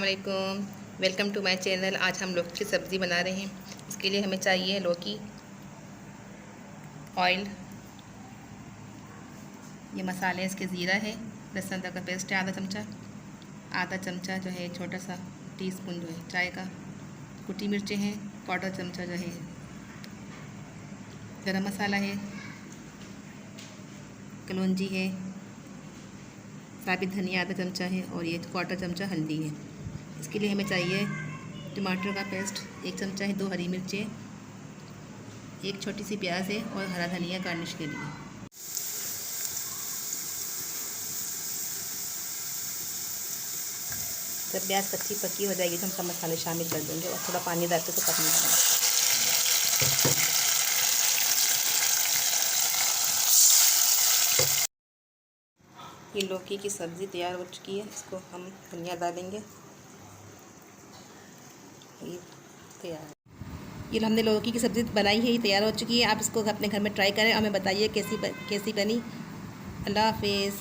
वालेकुम, welcome to my channel. आज हम लौकी की सब्ज़ी बना रहे हैं। इसके लिए हमें चाहिए लौकी, ऑयल, ये मसाले इसके ज़ीरा है, लहसुन अदरक का पेस्ट है आधा चमचा जो है छोटा सा टीस्पून जो है चाय का, कुटी मिर्चें हैं, क्वार्टर चमचा जो है गरम मसाला है, कलौंजी है, साबित धनिया आधा चमचा है और ये क्वार्टर चमचा हल्दी है। इसके लिए हमें चाहिए टमाटर का पेस्ट 1 चमचा है, 2 हरी मिर्चें, 1 छोटी सी प्याज है और हरा धनिया गार्निश के लिए। जब प्याज कच्ची पक्की हो जाएगी तो हम सब मसाले शामिल कर देंगे और थोड़ा पानी डाल के तो पकने देंगे। ये लौकी की सब्ज़ी तैयार हो चुकी है। इसको हम धनिया डालेंगे। ये तैयार है। ये हमने लौकी की सब्ज़ी बनाई है, ये तैयार हो चुकी है। आप इसको अपने घर में ट्राई करें और हमें बताइए कैसी बनी। अल्लाह हाफिज़।